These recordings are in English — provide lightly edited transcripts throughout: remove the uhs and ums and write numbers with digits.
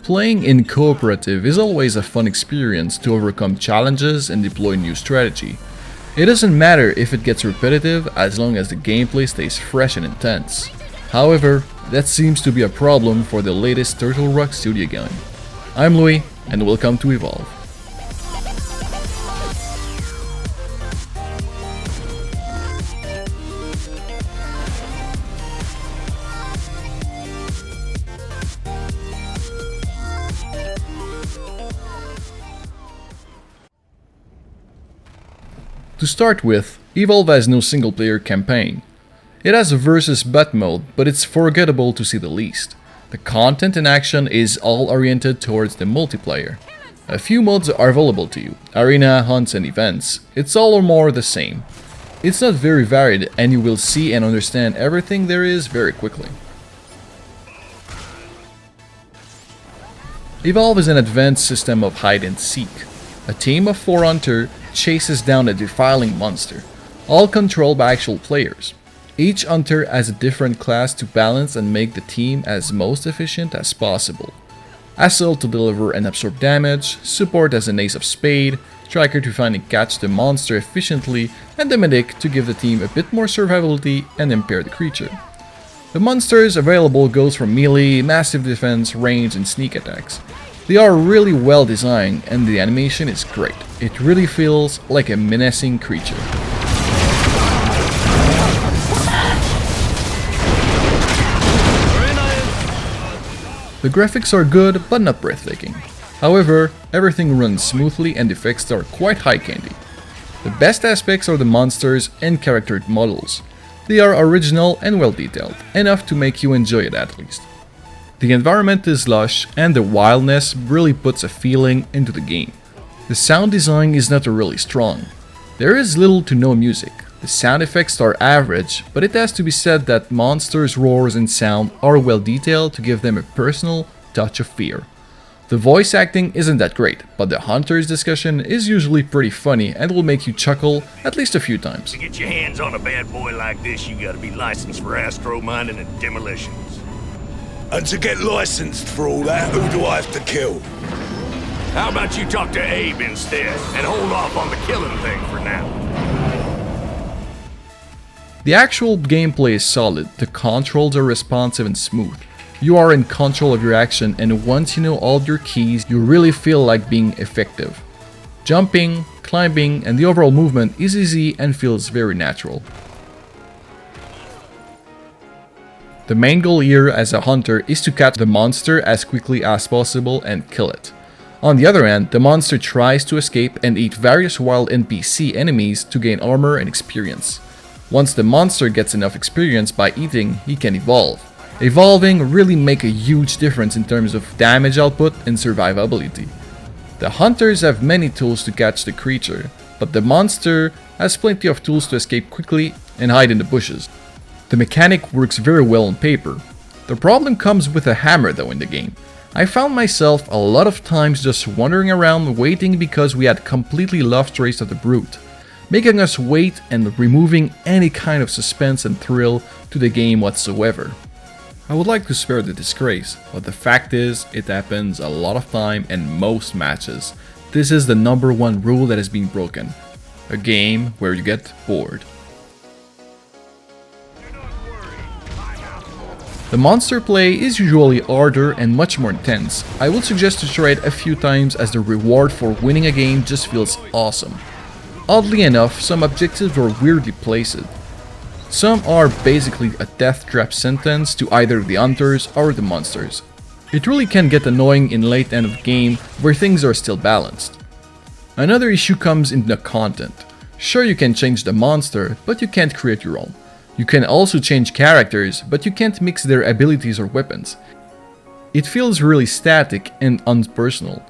Playing in cooperative is always a fun experience to overcome challenges and deploy new strategy. It doesn't matter if it gets repetitive as long as the gameplay stays fresh and intense. However, that seems to be a problem for the latest Turtle Rock Studio game. I'm Louis, and welcome to Evolve. To start with, Evolve has no single-player campaign. It has a versus butt mode, but it's forgettable to say the least. The content and action is all oriented towards the multiplayer. A few modes are available to you: arena, hunts and events. It's all or more the same. It's not very varied, and you will see and understand everything there is very quickly. Evolve is an advanced system of hide and seek. A team of 4 hunters chases down a defiling monster, all controlled by actual players. Each hunter has a different class to balance and make the team as most efficient as possible. Assault to deliver and absorb damage, support as an ace of spade, striker to find and catch the monster efficiently, and the medic to give the team a bit more survivability and impair the creature. The monsters available goes from melee, massive defense, range and sneak attacks. They are really well designed and the animation is great. It really feels like a menacing creature. The graphics are good but not breathtaking. However, everything runs smoothly and the effects are quite high candy. The best aspects are the monsters and character models. They are original and well detailed, enough to make you enjoy it at least. The environment is lush and the wildness really puts a feeling into the game. The sound design is not really strong. There is little to no music. The sound effects are average, but it has to be said that monsters' roars and sound are well detailed to give them a personal touch of fear. The voice acting isn't that great, but the hunter's discussion is usually pretty funny and will make you chuckle at least a few times. To get your hands on a bad boy like this, you gotta be licensed for astro mining and demolitions. And to get licensed for all that, who do I have to kill? How about you talk to Abe instead, and hold off on the killing thing for now? The actual gameplay is solid, the controls are responsive and smooth. You are in control of your action, and once you know all your keys, you really feel like being effective. Jumping, climbing, and the overall movement is easy and feels very natural. The main goal here as a hunter is to catch the monster as quickly as possible and kill it. On the other hand, the monster tries to escape and eat various wild NPC enemies to gain armor and experience. Once the monster gets enough experience by eating, he can evolve. Evolving really makes a huge difference in terms of damage output and survivability. The hunters have many tools to catch the creature, but the monster has plenty of tools to escape quickly and hide in the bushes. The mechanic works very well on paper. The problem comes with a hammer though in the game. I found myself a lot of times just wandering around waiting because we had completely lost trace of the brute, making us wait and removing any kind of suspense and thrill to the game whatsoever. I would like to spare the disgrace, but the fact is it happens a lot of time and most matches. This is the #1 rule that has been broken. A game where you get bored. The monster play is usually harder and much more intense. I would suggest to try it a few times as the reward for winning a game just feels awesome. Oddly enough, some objectives are weirdly placed. Some are basically a death trap sentence to either the hunters or the monsters. It really can get annoying in late end of the game where things are still balanced. Another issue comes in the content. Sure, you can change the monster, but you can't create your own. You can also change characters, but you can't mix their abilities or weapons. It feels really static and unpersonal.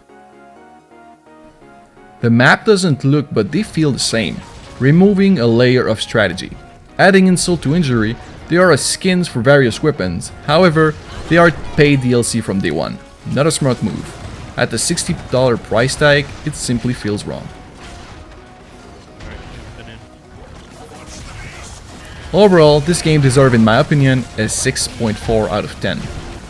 The map doesn't look, but they feel the same, removing a layer of strategy. Adding insult to injury, there are skins for various weapons, however, they are paid DLC from day one. Not a smart move. At the $60 price tag, it simply feels wrong. Overall, this game deserves, in my opinion, a 6.4 out of 10.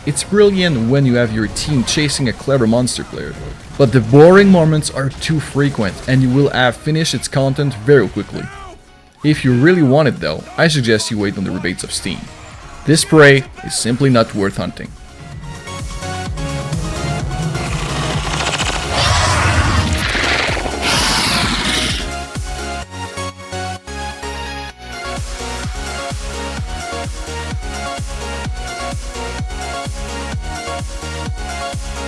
It's brilliant when you have your team chasing a clever monster player, but the boring moments are too frequent and you will have finished its content very quickly. If you really want it though, I suggest you wait on the rebates of Steam. This prey is simply not worth hunting.